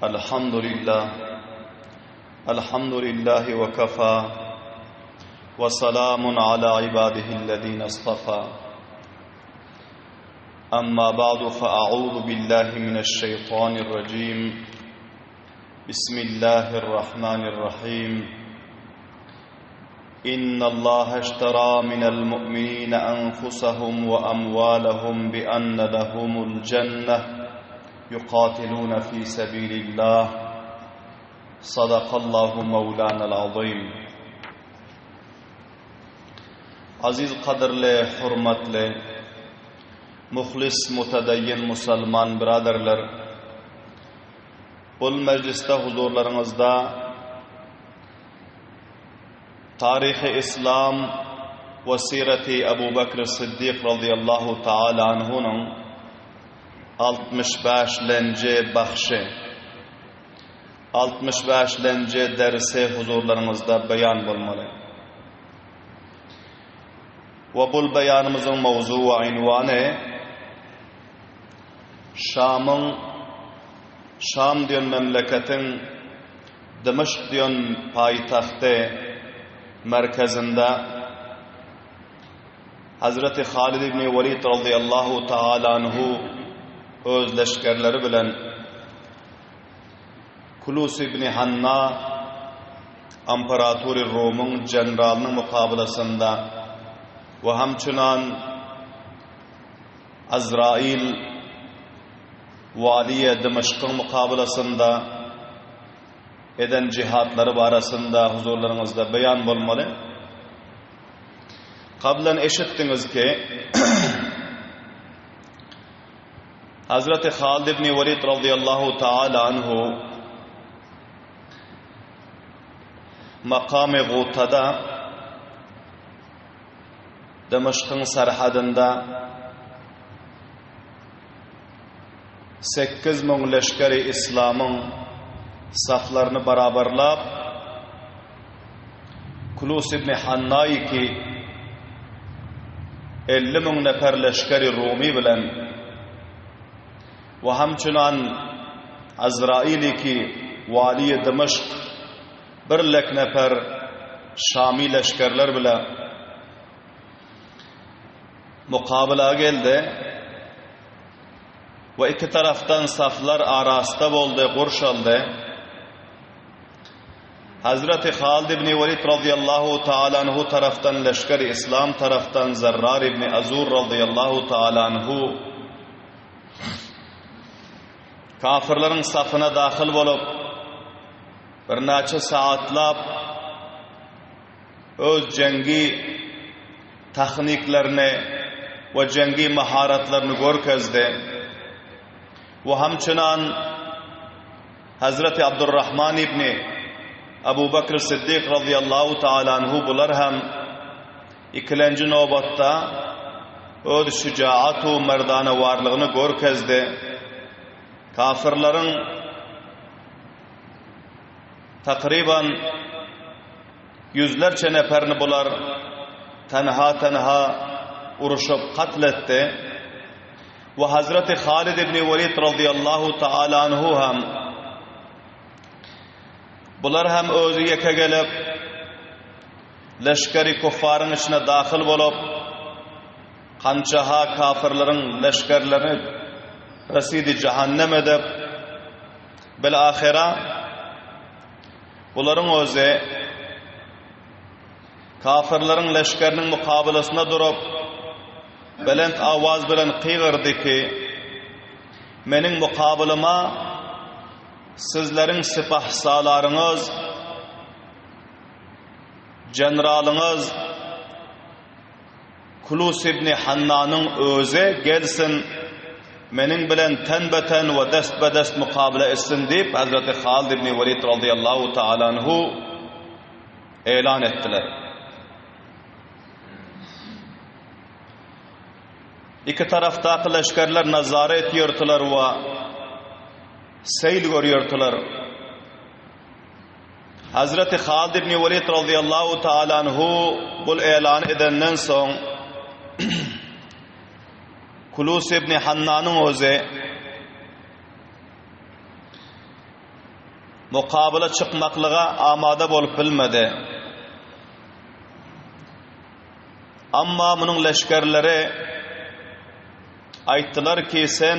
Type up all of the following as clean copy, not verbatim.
الحمد لله وكفى وسلام على عباده الذين اصطفى أما بعد فأعوذ بالله من الشيطان الرجيم بسم الله الرحمن الرحيم إن الله اشترى من المؤمنين أنفسهم وأموالهم بأن لهم الجنة يقاتلون في سبيل الله صدق الله مولانا العظيم. Aziz qadrli, hurmatli, muxlis, mutadayyin musulmon birodarlar, bu majlisda huzurlaringizda tarixi islom va sirati Abu Bakr Siddiq radhiyallohu ta'ala anhuning 65-lenci baxshi 65-lenci dersi huzurlaringizda bayon bo'lmoqda. Va bu bayanımızın mavzu ve unvanı Şam diyen memleketin Dimashq diyen payitaxtı merkezinde Hazreti Halid ibn Velid radıyallahu ta'ala anhu öz leşkerleri bilen Kulus ibn Hanna İmparatori Rom'un generalının mukabelasında ve hamçınan Azrail Valiye Dimashq'ın mukabelasında eden cihatları barasında huzurlarınızda beyan bulmalı. Kablen eşittiniz ki Hazreti Halid ibn Velid radıyallahu ta'ala anhu makam-ı Guta'da Dimashq'ın sarhadında 8,000 leşkeri İslam'ın saflarını beraberlap Kulus ibn Hanna'yı ki 50,000 nefer leşkeri Rumi bilen ve hamçınan Azrail'i ki Valiye Dimashq 1,000 nefer Şami leşkerler bile mukabala geldi ve iki taraftan saflar arasında oldu, kurşaldı. Hazreti Halid ibn Velid radıyallahu ta'ala anhu taraftan leşker-i İslam taraftan Zerrar ibn Azur radıyallahu ta'ala anhu kafirlerin safına dahil olup bir neçe saatlap öz cengi texniklerini ve cengi maharatlarını görkezdi. Ve hamçınan Hazreti Abdurrahman ibni Abu Bakr Siddiq radıyallahu ta'ala anhu bular hem ikilenci nöbatta öz şücaatu merdana varlığını görkezdi. Kafirlerin takriban yüzlerce neferini bular tenha uruşup katletti. Ve Hazreti Halid ibn Velid radıyallahu ta'ala anhu hem bular hem özü yeke gelip leşkeri kuffarın içine dahil olup kançaha kafirlerin leşkerlerini residi cehennem edip bilahira buların özü kafirlerin leşkerinin mukabelasında durup belent avaz bilen qiyğırdı ki mening muqabilyma sizlerin sipah salarınız generalınız Kulus ibn Hanna'nın özü gelsin mening bilen tenbeten ve destbedest muqabile etsin deyip Hazreti Halid ibn Velid radıyallahu ta'ala anhu elan ettiler. İki taraftaki leşkerler nazaret yurtlar ve seyl görüyordular. Hazreti Halid ibn Velid radıyallahu ta'ala anhu bu elan edenden son Kulus ibn Hanna'nın özü mukabele çıkmaklığa amade bolup bilmedi. Amma bunun leşkerleri ayttılar ki sen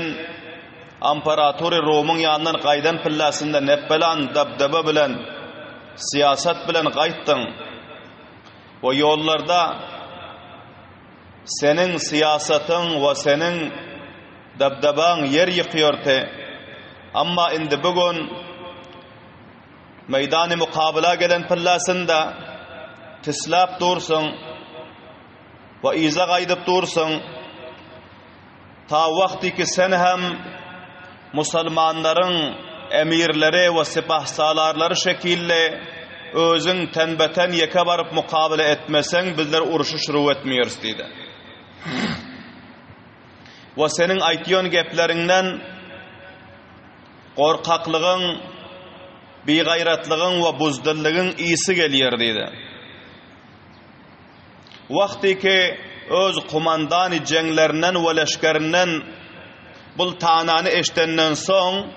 İmparatori Rom'un yanından qaydan pillasında neppelan dabdaba bilen siyaset bilen qayttın ve yollarda senin siyasetin ve senin dabdaban yer yıkıyordu. Amma indi bugün meydanı mukabala gelen pillasında tislap dursun ve iza qaydıp dursun. Ta vakti ki sen hem Müslümanların emirleri ve sipahsalarları şekilde özün tenbeten yeke barıp mukabele etmesen bizler uruşu şuru etmiyoruz dedi. Ve senin aytyon geplerinden korkaklığın, bigayratlığın ve buzdillığın iyisi geliyor dedi. Vakti ki öz kumandanı cenglerinden ve leşkerinden bul tananı eştenden son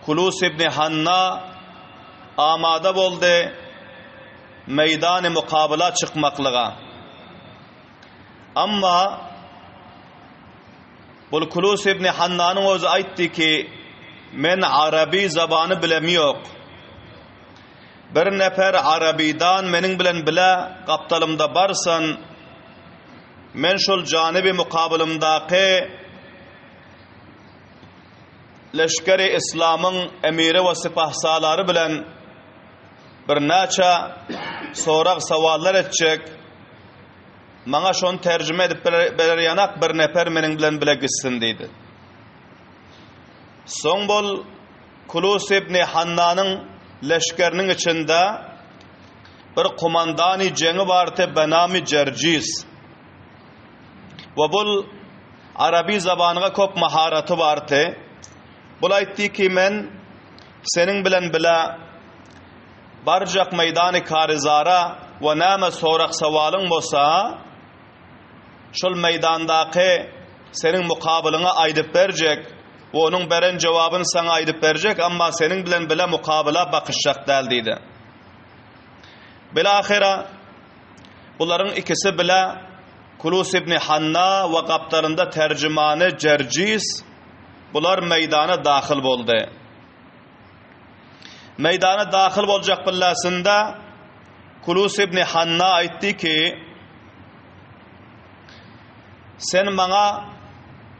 Kulus ibn Hanna amada boldu meydanı mukabala çıkmaklığa. Amma bul Kulus ibn Hanna'nın özü aytti ki men Arabi zabanı bilemiyor. Bir nefer Arabidan menin bilen bile kaptalımda barsan men şol canibi mukabilimdaki leşkeri İslam'ın emiri ve sipahsaları bilen bir neçe sorak savallar edecek. Bana şonu tercüme edip beliryanak bir nefer menin bilen bile gitsin deydi. Son bol Kulus ibn Hanna'nın leşkerinin içinde bir komandani cengi vardı benami Cercis. Ve bul Arabi zabanına kop maharatı vardı. Bul aytti ki men senin bilen bile barcak meydanı karizara ve nama sorak savalın bolsa şol meydandaki senin mukabiline aydıp verecek ve onun beren cevabını sana aydıp verecek ama senin bilen bile mukabala bakışacak del deydi. Bilahira bunların ikisi bile Kulus ibn Hanna ve kaptarında tercümanı Cercis bular meydana dahil boldu. Meydana dahil bolacak billasında Kulus ibn Hanna aytti ki sen bana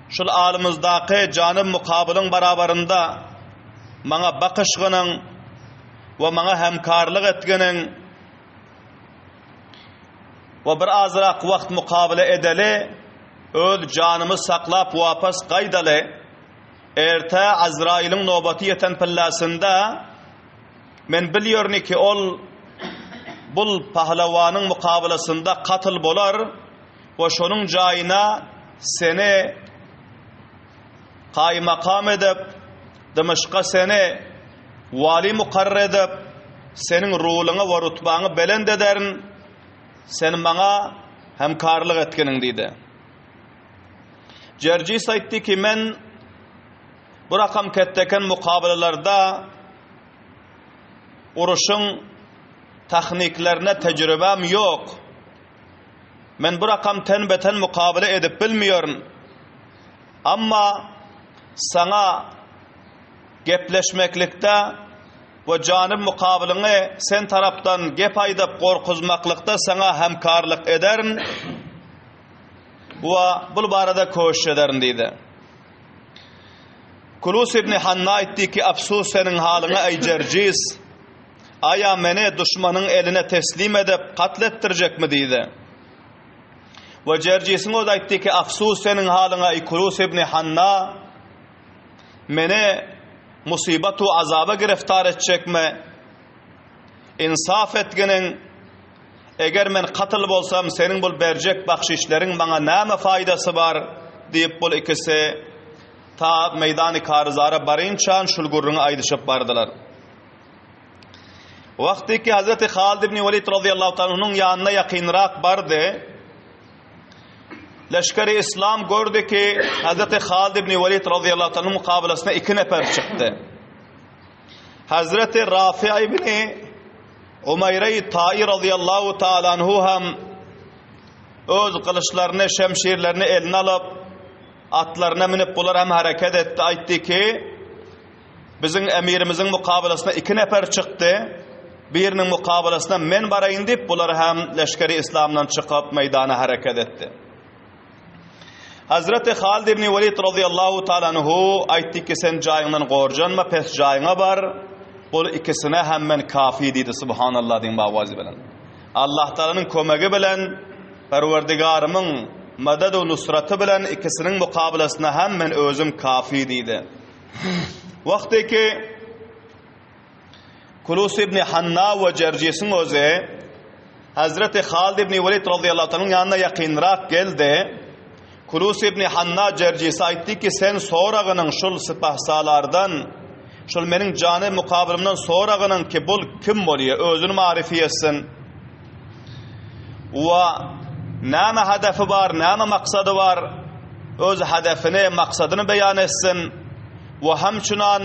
şul alimizdaki canım mukabilin barabarında bana bakışgının ve bana hemkarlık etginin ve bir azrak vakt mukabele edeli öl canımı saklap vapas qaydalı erte Azrail'in nobati yeten pillasında men biliyorum ki ol bul pahlavanın mukabelasında katıl bolar ve şonun cayına seni kaymakam edip Dımışqa seni vali mukarrer edip senin ruhunu ve rutbanı belend ederin sen bana hemkarlık etkenin deydi. Cercis aytti ki men bu rakam ketteken mukabelelarda uruşun tekniklerine tecrübem yok. Men bu rakam tenbeten mukabele edip bilmiyorum. Ama sana gepleşmeklikte ve canım mukabiline sen taraftan gep aydap korkuzmaklıkta sana hemkarlık ederin ve bu barada koşuş ederin deydi. Kulus ibn Hanna etti ki afsus senin haline ey Cercis, aya meni düşmanın eline teslim edip katlettirecek mi deydi. Ve Cercis'in o da etti ki afsus senin haline ey Kulus ibn Hanna, meni musibatu azaba giriftar edecek mi? İnsaf etginin, eğer men katıl bolsam senin bul bercek bakşişlerin bana näme faydası var deyip bul ikisi ta meydanı karizara barınçan şulgurunu aydışıp bardılar. Vakti ki Hazreti Halid ibn Velid radıyallahu ta'ala'nın yanına yakınrak bardı. Leşkeri İslam gördü ki Hazreti Halid ibn Velid radıyallahu ta'ala'nın mukabelasına iki nefer çıktı. Hazreti Rafi ibn Umeyre Ta'i radıyallahu ta'ala anhu hem öz kılıçlarını, şemşirlerini eline alıp atlarına minip bular hem hareket etti. Aytti ki bizim emirimizin mukabelasına 2 nefer çıktı. Birinin mukabelasına men barayın deyip bular hem leşkeri İslam'dan çıkıp meydana hareket etti. Hazreti Halid ibn Velid radıyallahu ta'ala anhu aytti ki sen cayından gorjanma, pes cayına var. Bu ikisine hemen kafi dedi. Subhanallah deyin bavazi bilen. Allah Teala'nın kömegi bilen, Perverdigarımın madad ve nusratı bilen ikisinin mukabelasına hemen özüm kafi dedi. Vakti ki Kulus ibn Hanna ve Cercis'in özü Hazreti Halid ibn Velid radıyallahu anh'ın yanına yakınrak geldi. Kulus ibn Hanna Cercis'e aytti ki sen sorağının şul sipahsalardan, şul menin canı mukabilimden sorağının ki bul kim oluyor, özünü marifi etsin. Ve näme hedefi var, näme maksadı var, öz hedefini, maksadını beyan etsin. Ve hemçunan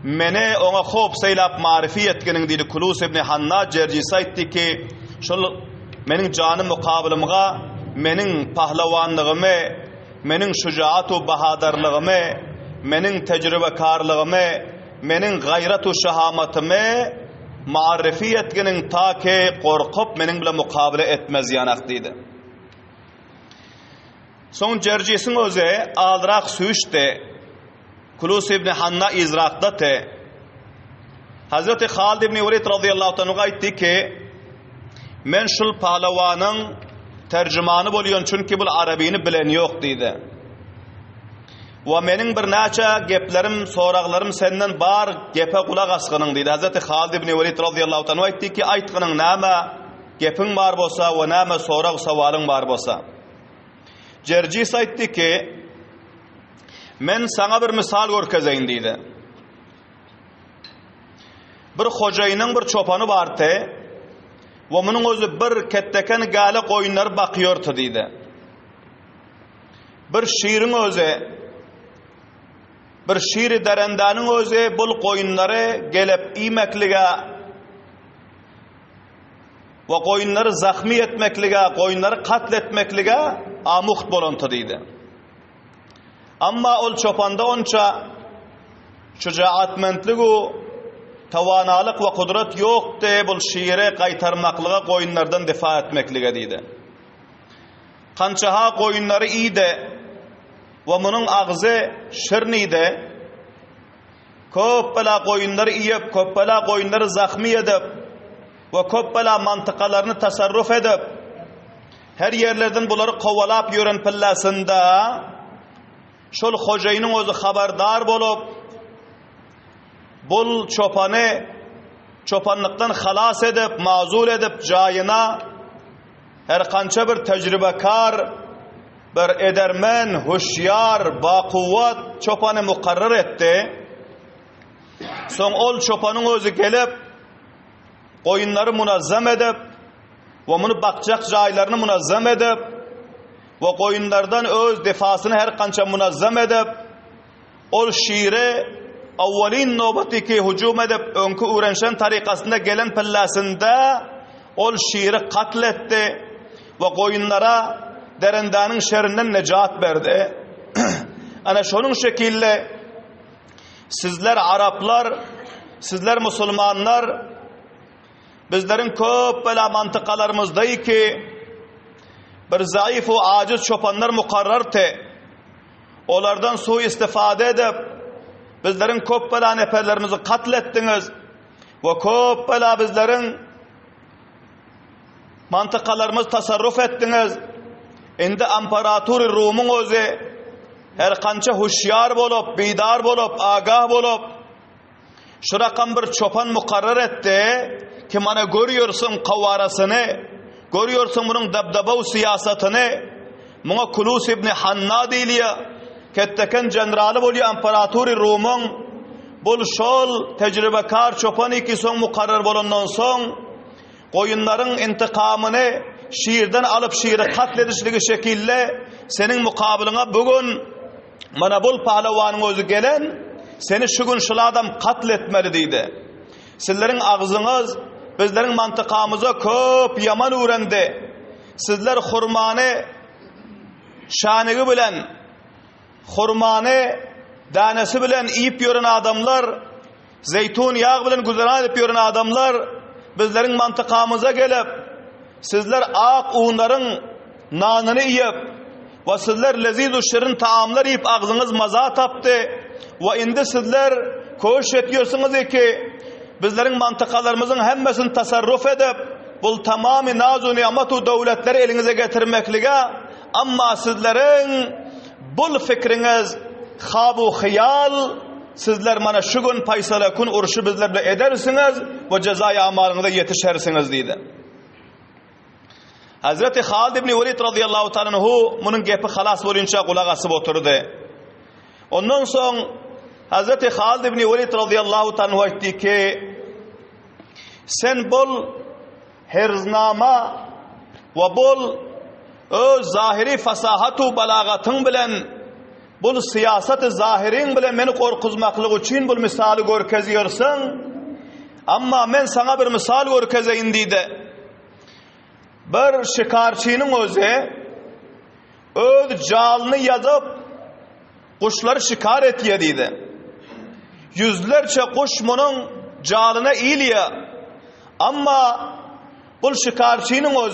meni ona hop seylap marifi etkenin dedi. Kulus ibn Hanna Cercis'e aytti ki şul menin canı mukabilimga menin pahlavanlığımı, menin şucaatu bahadarlığımı, menin tecrübekarlığımı, menin gayratu şahamatımı marifi etkenin ta ki korkup menin bile mukabele etmez yanak dedi. Son Cercis'in özü aldırak süyüşte Kulus ibn Hanna izrakta te Hazreti Halid ibn Velid radıyallahu anh'a aytti ki men şul pahlavanın tercümanı boluyon çünkü bu Arabini bilen yok dedi. Ve menin bir naça geplerim, soraqlarım senden bar gepe kulak asqının dedi. Hazreti Halid ibn Velid radıyallahu anhu aytti ki aytqının näme gepin bar bolsa ve näme soraq savalın bar bolsa. Cercis aytti ki men sana bir misal görkezeyin dedi. Bir hocayının bir çopanı vardı. Ve bunun özü bir ketteken gale koyunları bakıyordu dedi. Bir şiirin özü, bir şiiri derendanın özü bul koyunları gelip iymeklige ve koyunları zahmi etmeklige, koyunları katletmeklige amuht bolontu dedi. Ama ol çopanda onça şucaatmentligu tavanalık ve kudret yok de bul şiire kaytarmaklığa koyunlardan defa etmeklige dedi. Kançaha koyunları iyi de ve bunun ağzı şirni de köppela koyunları iyip köppela koyunları zahmi edip ve köppela mantıkalarını tasarruf edip her yerlerden bunları kovalap yören pillasında şol hocayının özü haberdar bolup bul çopanı çopanlıktan halas edip mazul edip cayına her kança bir tecrübekar bir edermen, huşyar, bakuvvat çopanı mukarrar etti. Son ol çopanın özü gelip koyunları munazzam edip ve bunu bakacak caylarını munazzam edip ve koyunlardan öz defasını her kança munazzam edip ol şiire avvalin nöbetiki hücum edip önkü öğrenşen tarikasında gelen pillasında ol şiiri katletti ve koyunlara derendanın şerrinden necat verdi. Ana şunun şekilde sizler Araplar, sizler Müslümanlar bizlerin köp bela mantıkalarımızdayı ki bir zayıf ve aciz çopanlar mukarrartı. Onlardan su istifade edip bizlerin köp bela neferlerimizi katlettiniz ve köp bela bizlerin mantıkalarımızı tasarruf ettiniz. Indi İmparator Rum'un özü her kança huşyar bolup, bidar bolup, agah bolup şu rakam bir çopan mukarrar etti ki mana görüyorsun kavarasını, görüyorsun bunun dabdaba siyasetini. Buna Kulus ibn Hanna deyiliyor. Ketteken generali boluyor İmparator Rum'un. Bul şol tecrübekar çopan iki son mukarrar bolundan son koyunların intikamını şiirden alıp şiiri katledişligi şekilde senin mukabiline bugün mana bul pahlavanın özü gelen seni şu gün şul adam katletmeli deydi. Sizlerin ağzınız bizlerin mantıkamıza köp yaman öğrendi. Sizler hurmanı şanıgı bilen, hurmanı danesi bilen iyip yörün adamlar, zeytun yağı bilen güzel edip yörün adamlar, bizlerin mantıkamıza gelip, sizler ak uğunların nanını yiyip, ve sizler leziz-u şirin taamlar yiyip ağzınız maza taptı, ve indi sizler koğuş ediyorsunuz ki, bizlerin mantıkalarımızın hemmesini tasarruf edip, bu tamamı naz-u ni'mat-u devletleri elinize getirmeklige, amma sizlerin bul fikriniz habu khiyal, sizler mana şu gün paysala kun uruşu bizlerle edersiniz ve cezai amalınıza yetişersiniz deydi. Hazreti Halid ibn Velid radıyallahu ta'ala anhu bunun gepi halas boyunca kulak asıp oturdu. Ondan sonra Hazreti Halid ibn Velid radıyallahu ta'ala anhu etti ki sen bol herznama ve bol o zahiri fasahatu balagatın bilen bul siyasat-ı zahirin bilen beni korkuzmaklık için bul misali görkeziyorsun. Amma ben sana bir misal görkezeyim deydi. Bir şikarçının öz calını yazıp kuşları şikar etiye deydi. Yüzlerce kuş bunun calına iyiliye. Amma bul şikarçının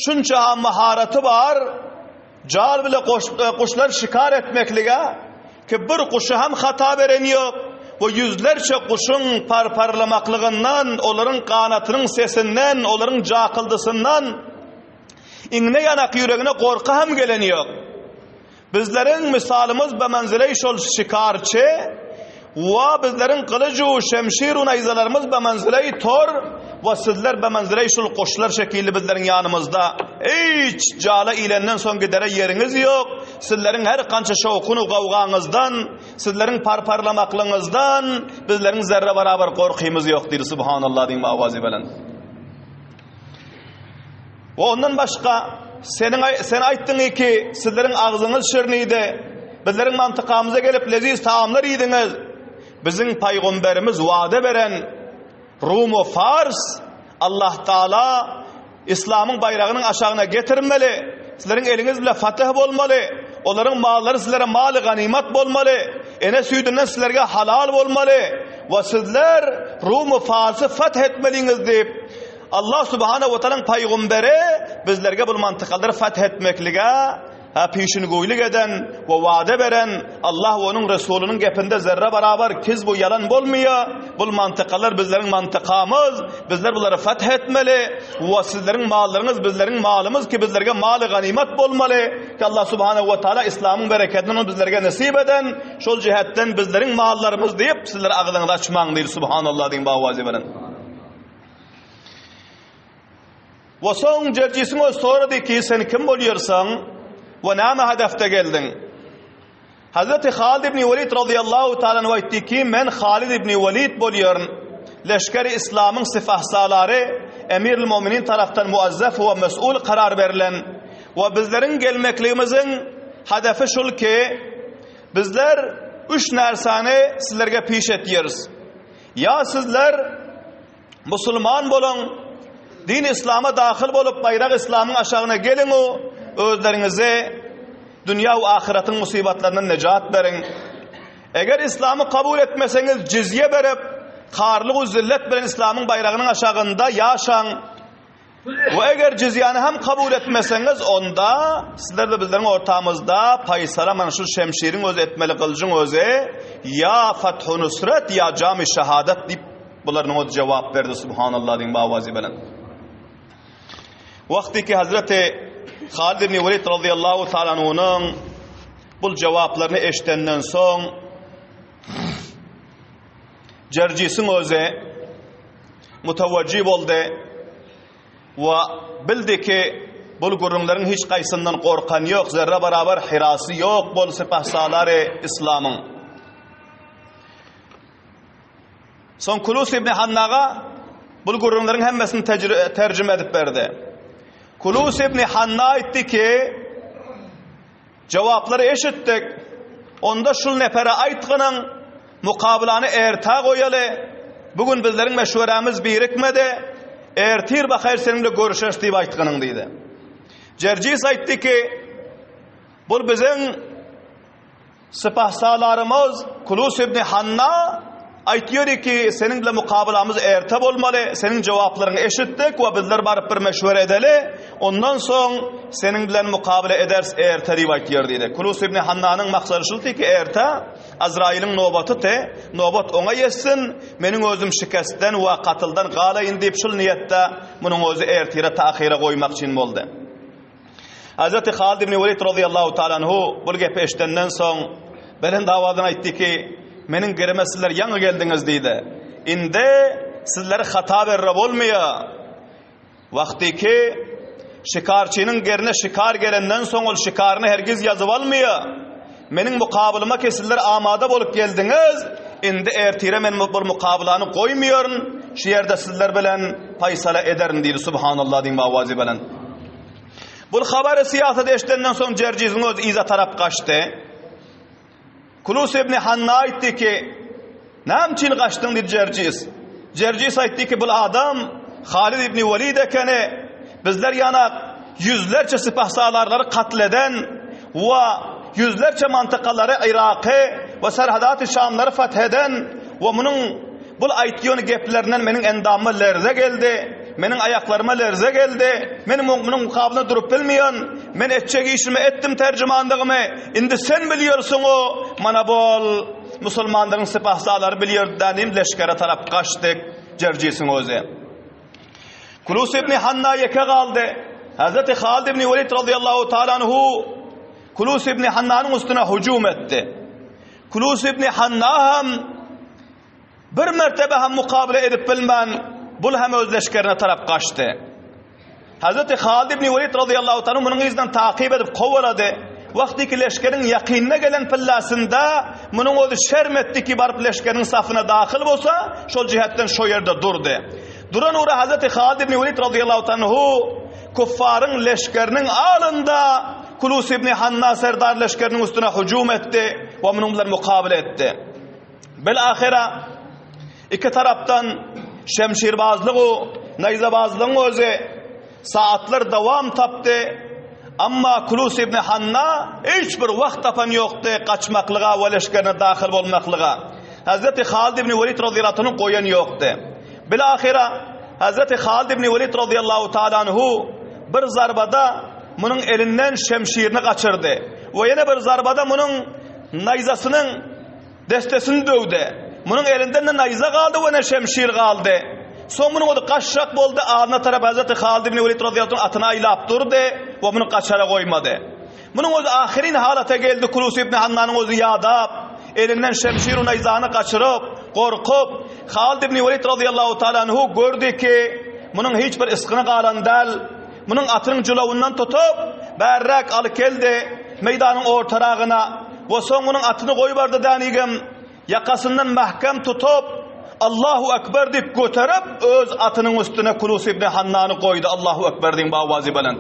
şunca maharati var, cal bile kuşlar şikar etmeklige ki bir kuşu hem hata veren yok ve yüzlerce kuşun parparlamaklığından, onların kanatının sesinden, onların cakıldısından inne yanak yüreğine korku hem gelen yok. Bizlerin misalimiz be menzile şol şikarçı ve bizlerin kılıcı şemşir neyzalarımız be menzile tor ve sizler be menzile şol kuşlar şekilli bizlerin yanımızda hiç cala ilenden son gidere yeriniz yok. Sizlerin her kança şovkunu kavganızdan, sizlerin parparlamaklığınızdan bizlerin zerre beraber korkuyumuz yok deyir. Subhanallah deyin avazi belen. Ve ondan başka sen ayttın ki sizlerin ağzınız şirniydi, bizlerin mantıkamıza gelip leziz taamlar yediniz. Bizim peygamberimiz vaade veren Rum ve Fars Allah Teala İslam'ın bayrağının aşağına getirmeli. Sizlerin eliniz bile fatih olmalı. Onların malları sizlere mal-ı ganimet olmalı. Ene süydünden sizlerge halal olmalı. Ve sizler Rum ve Fars'ı fatih etmeliyiniz deyip Allah Subhanahu ve Teala'nın peygamberi bizlerge bu mantıkaları fatih etmeklige peşini goylik eden ve vaade veren Allah ve onun Resulünün gepinde zerre beraber kiz bu yalan olmuyor. Bu mantıkalar bizlerin mantıkamız. Bizler bunları feth etmeli. Ve sizlerin mallarınız bizlerin malımız ki bizlerge mal-ı ganimet olmalı. Ki Allah Subhanahu ve Teala İslam'ın bereketini bizlerge nasip eden şol cihetten bizlerin mallarımız deyip sizler ağzınızı açmayın deyir. Subhanallah deyin bağvazi veren. Ve son cercisine soradı ki sen kim oluyorsan ve nama hedefte geldin. Hazreti Halid ibn Velid radıyallahu ta'ala etti ki men Halid ibn Velid boluyorum. Leşkeri İslam'ın sifahsaları emir-i müminin taraftan muazzaf ve mesul karar verilen ve bizlerin gelmekliğimizin hedefi şul ki bizler üç nersane sizlerge piş ediyoruz. Ya sizler Müslüman bolun, din İslam'a dahil bolup bayrak İslam'ın aşağına gelin o özlerinize dünya ve ahiretin musibatlarından necat verin. Eğer İslam'ı kabul etmeseniz cizye verip karlık ve zillet bilen İslam'ın bayrağının aşağında yaşan. Ve eğer cizyanı hem kabul etmeseniz onda sizler de bizlerin ortamızda paysala manşur şemşirin özü etmeli kılıcın özü ya Fethu Nusret ya Cami Şehadet deyip bunların o cevap verdi. Subhanallah din bağvazi belen. Vakti ki Hazreti Halid ibn Velid radıyallahu ta'ala anhu'nun bu cevaplarını eşitenden son cercisin özü mutevvecib oldu ve bildi ki bu gururların hiç kaysından korkan yok, zerre beraber hirası yok bol sipahsaları İslam'ın. Son Kulus ibn Hannaga bu gururların hemmesini tercüme edip verdi. Kulus ibn Hanna etti ki cevapları eşittik. Onda şul nefere aytgının mukabilanı erta koyalı. Bugün bizlerin meşveremiz birikmedi. Ertir bakayır seninle görüşürüz diye aytkanın deydi. Cercis aytdı ki bu bizim sipahsalarımız Kulus ibn Hanna aytıyor ki seninle mukabilamız erta olmalı. Senin cevaplarını eşittik ve bizler barıp bir meşvere edeli. Ondan son senin bilen mukabele eders erta diye aytıyor deydi. Kulus ibn Hanna'nın maksadı şulti ki erta Azrail'in nobatı te, nobat ona yetsin, menin özüm şikestten ve katıldan galayın deyip şul niyette bunun özü ertire taahire koymak için oldu. Hazreti Halid ibn Velid radıyallahu ta'ala anhu bu gepi eştenden son belen davadan aytdı ki menin girime sizler yanı geldiniz deydi. İnde sizler hata verrab olmuyor. Vakti ki şikarçının gerine şikar gelenden son ol şikarını herkes yazıp almıyor. Menin mukabılıma ki sizler amada bolup geldiniz. İndi ertire men bu mukabilanı koymuyorun. Şu yerde sizler bilen paysala ederin deydi. Subhanallah din bavazi bilen. Bu haberi siyaset eştenden son Cercis'in öz iza taraf kaçtı. Kulus ibn Hanna aytdı ki nam için kaçtın dedi Cercis. Cercis aytdı ki bu adam Halid ibn Velid ekeni bizler yana yüzlerce sipahsalarları katleden ve yüzlerce mantikaları Irak'ı ve serhadat-ı Şamları fetheden ve bunun bu aytiyonu geplerinden menin endamı lerze geldi. Menin ayaklarıma lerze geldi. Menin bunun mukabına durup bilmeyen. Men etçek işimi ettim tercümandığımı. Indi sen biliyorsun o. Mana bol Müslümanların sipahsaları biliyor. Denim leşkere taraf kaçtık. Cercis'in özü. Kulus ibn Hanna yeke kaldı. Hazreti Halid ibn Velid radıyallahu ta'ala anhu Kulus ibn Hanna'nın üstüne hücum etti. Kulus ibn Hanna hem bir mertebe hem mukabele edip bilmen bul hem özleşkerine taraf kaçtı. Hazreti Halid ibn Velid radıyallahu ta'ala bunun izden takip edip kovaladı. Vakti ki leşkerin yakinine gelen pillasında bunun o şermetti ki barıp leşkerin safına dahil olsa şol cihetten şu yerde durdu. Duran uğra Hazreti Halid ibn Velid radıyallahu ta'ala kuffarın leşkerinin alında Kulus ibn Hanna serdar leşkerinin üstüne hücum etti ve bununla mukabele etti. Belahira iki taraftan şemşirbazlığı, nayzabazlığın özü saatler devam taptı. Ama Kulus ibn Hanna hiçbir vakt tapan yoktu kaçmaklığa ve leşkerine dahil olmaklığa. Hazreti Halid ibn Velid radıyallahu anh'ın koyan yoktu. Belahira Hazreti Halid ibn Velid radıyallahu ta'ala anhu bir zarbada bunun elinden şemşirini kaçırdı. Ve yine bir zarbada bunun nayzasının destesini dövdü. Bunun elinden ne nayza kaldı ve ne şemşir kaldı. Son bunun o kaçacak oldu. Ağına tarafı Hazreti Halid ibn Velid radıyallahu anh atına ilap durdu ve bunu kaçara koymadı. Bunun o ahirin halata geldi. Kulus ibn Hanna'nın o ziyadab elinden şemşir nayzanı kaçırıp korkup Halid ibn Velid radıyallahu ta'ala anhu gördü ki bunun hiçbir ıskını kalan değil. Bunun atının culavundan tutup berrak alıp geldi meydanın ortarağına ve son bunun atını koyuvardı denigim yakasından mahkem tutup Allahu Ekber deyip götürüp öz atının üstüne Kulus ibn Hanna'nı koydu. Allahu Ekber deyin bavazi bilen.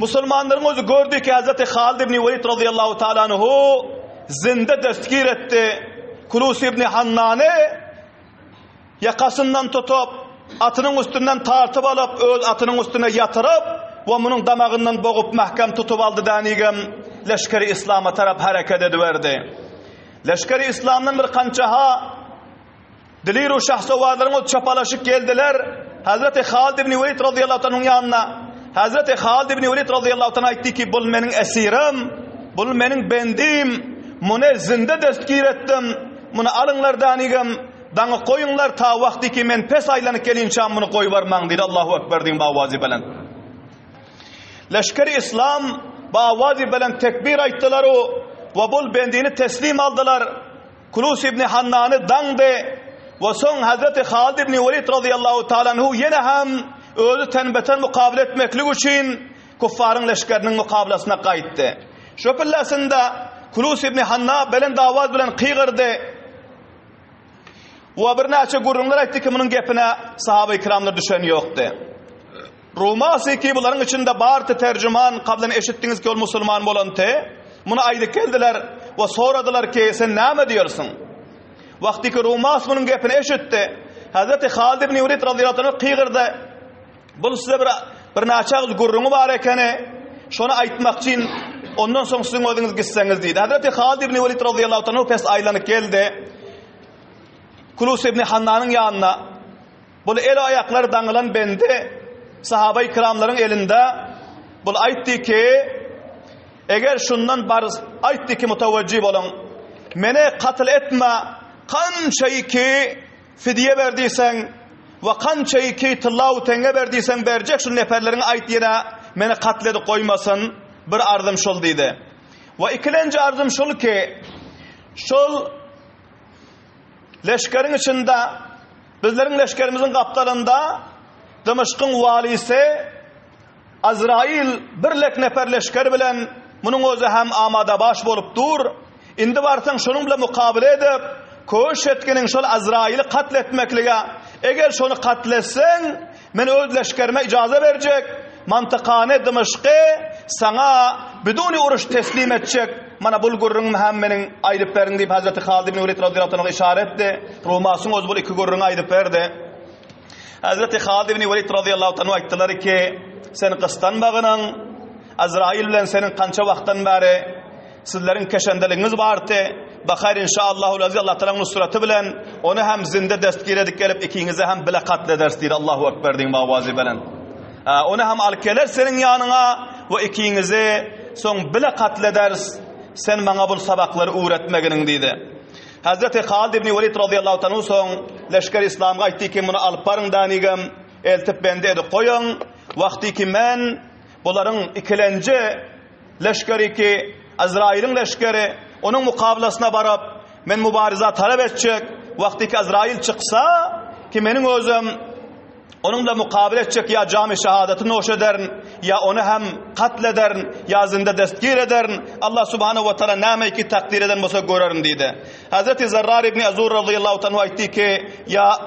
Müslümanların özü gördü ki Hazreti Halid ibn Velid radıyallahu ta'ala anhu zinde destgir etti. Kulus ibn Hanna'nı yakasından tutup atının üstünden tartıp alıp öz atının üstüne yatırıp ve bunun damağından boğup mahkem tutup aldı denigim leşkeri İslam'a taraf hareket ediverdi. Leşkeri İslam'dan bir kançaha diliru şahsovarların o çapalaşık geldiler. Hazreti Halid ibn Velid radıyallahu anh'ın yanına. Hazreti Halid ibn Velid radıyallahu anh aytti ki bul menin esirim, bul menin bendim, bunu zinde destgir ettim, bunu alınlar denigim, danı koyunlar ta vakti ki men pes aylanık gelinçam bunu koy varman dedi. Allahu Ekber deyin bavazi bilen. Leşkeri İslam bavazi bilen tekbir ayttılar o ve bul bendini teslim aldılar. Kulus ibn Hanna'nı dandı ve son Hazreti Halid ibn Velid radıyallahu ta'ala anhu yine hem özü tenbeten mukabele etmeklik için kuffarın leşkerinin mukabelasına kayıttı. Şu pillasında Kulus ibn Hanna belen davaz bilen kıygırdı. Ve bir neçe gururlar etti ki bunun gepine sahabe-i kiramlar düşen yoktu. Rumasi ki bunların içinde bağırtı tercüman kablen eşittiniz ki ol Müslüman bolantı. Bunu aydık geldiler ve soradılar ki sen näme diyorsun? Vaktiki Rumas bunun gepini eşitti. Hazreti Halid ibn Velid radıyallahu anh kıygırdı. Bu size bir naçağız gurrunu var ekene. Şonu aytmak için ondan sonra sizin odunuz gitseniz deydi. Hazreti Halid ibn Velid radıyallahu anh pes aylanıp geldi. Kulus ibn Hanna'nın yanına. Bu el ayakları dangılan bendi sahabe-i kiramların elinde. Bu aytti ki eğer şundan barız aytti ki mutavajjib olun. Mene katıl etme. Kançayı ki fidye verdiysen ve kançayı ki tıllahu tenge verdiysen verecek şu neferlerin ait yine mene katledi koymasın bir arzım şol deydi. Ve ikinci arzım şol ki şol leşkerin içinde bizlerin leşkerimizin kaptanında Dımışkın valisi Azrail birlek nefer leşker bilen bunun özü hem amada baş bolup dur. İndi varsan şunun bile mukabele edip koş etkinin şol Azrail'i katletmekliğe. Eğer şunu katletsen men öz leşkerime icazı verecek. Mantıkane Dımışkı sana biduni uruş teslim edecek. Mana bulgurrun Muhammed'in aylıplarını deyip Hazreti Halid ibn Velid radıyallahu anh işaretti. Rumas'ın öz bul iki gurrun aylıp verdi. Hazreti Halid ibn Velid radıyallahu anh ayttılar ki sen kıstan bağının Azrail bilen senin kança vaktan bari sizlerin keşendeliğiniz vardı. Bakar inşallahul aziz Allah Teala'nın nusratı bilen onu hem zinde destgir edip gelip ikinize hem bile katleders deyir. Allahu Ekber deyin mavazi bilen. Onu hem alkeler senin yanına ve ikinize son bile katleders. Sen bana bu sabakları öğretmeginin deydi. Hazreti Halid ibn Velid radıyallahu anh son leşker İslam'a aytti ki bunu alparın danigam eltip bende edi koyun. Vakti ki men bunların ikilenci leşkeri ki Azrail'in leşkeri onun mukablasına varıp men mübariza talep edecek. Vakti ki Azrail çıksa ki menin özüm onunla mukabele edecek ya cami şehadetini hoş ederin ya onu hem katlederin ya zinde destgir ederin. Allah subhanahu ve teala nâme ki takdir eden olsa görürün deydi. Hazreti Zerrar ibn Azur radıyallahu anh aytti ki ya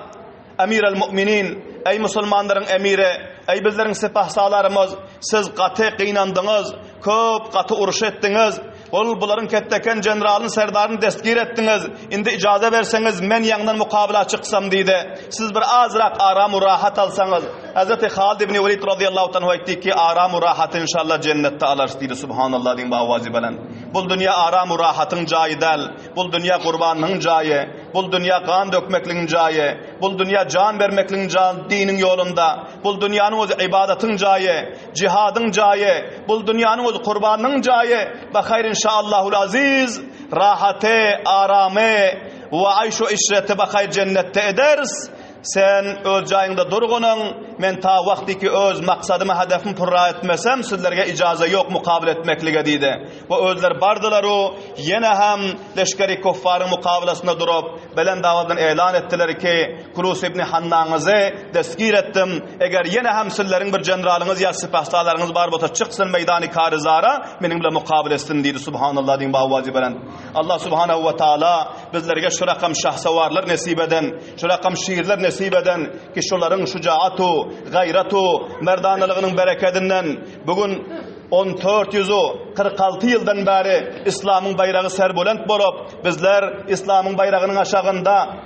emir el müminin ey Müslümanların emiri ey bizlerin sepahsalarımız siz katı kıynandınız köp katı uruş ettiniz. Bunların ketteken generalın serdarını destgir ettiniz. Indi icaze verseniz men yandan mukabele çıksam deydi. Siz bir azrak aram-u rahat alsanız. Hazreti Halid ibn Velid radıyallahu anh aytti ki aram-u rahat inşallah cennette alarız deydi. Subhanallah deyin bavazi bilen. Bu dünya aram-u rahatın cayı del. Bu dünya kurbanının cayı. Bu dünya kan dökmekliğin cayı. Bu dünya can vermekliğin dinin yolunda. Bu dünyanın o ibadetin cayı. Cihadın cayı. Bu dünyanın o kurbanının cayı. Bakayır inşallahul aziz rahate, arame ve ayşu işreti bakayır cennette ederiz. Sen öz cayında durgunun. Men ta vakti ki öz maksadımı hedefimi purra etmesem sizlerge icaze yok mukabele etmeklige deydi. Ve özler bardılar o yine hem leşkeri kuffarın mukabelasında durup belen davadan elan ettiler ki Kulus ibn Hanna'nızı destgir ettim. Eğer yine hem sizlerin bir generalınız ya sipahsalarınız var bota çıksın meydani karizara benimle mukabele etsin deydi. Subhanallah deyin bavazi belen. Allah subhanahu ve teala bizlerge şu rakam şahsavarlar nasip eden, şu rakam şiirler nasip eden ki şuların şucaatu, gayratu, merdanalığının bereketinden bugün 1446 yıldan beri İslam'ın bayrağı serbulent bolup bizler İslam'ın bayrağının aşağında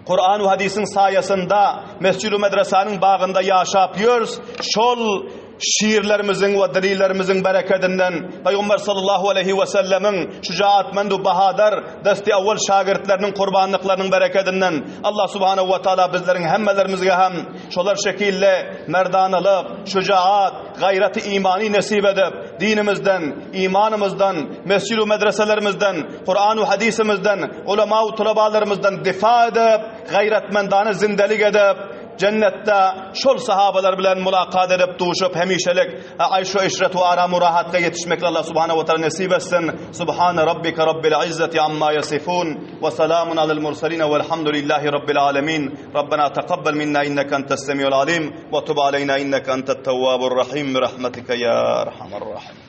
Kur'an ve hadisin sayesinde Mescid-i Medrese'nin bağında yaşapıyoruz. Şol şiirlerimizin ve delillerimizin bereketinden Peygamber sallallahu aleyhi ve sellemin şücaatmendu bahadır desti evvel şagirdlerinin kurbanlıklarının bereketinden Allah subhanahu ve teala bizlerin hemmelerimizge hem şolar şekille merdanalık, şücaat, gayreti imani nasip edip dinimizden, imanımızdan, mescid-i medreselerimizden, Kur'an ve hadisimizden, ulema-u tulabalarımızdan difa edip gayretmendane zindelik edip cennette şol sahabeler bilen mulakat edip duşup hemişelik ayşu işret ve aram-u rahatga yetişmekle Allah subhanahu ve teala nasip etsin. Subhane rabbike rabbil izzeti amma yasifun ve selamun alel mursalin velhamdülillahi rabbil alemin. Rabbena taqabbal minna inneke entes semiyul alim ve tub aleyna inneke entet tevvabur rahim bi rahmetike ya erhamer rahim.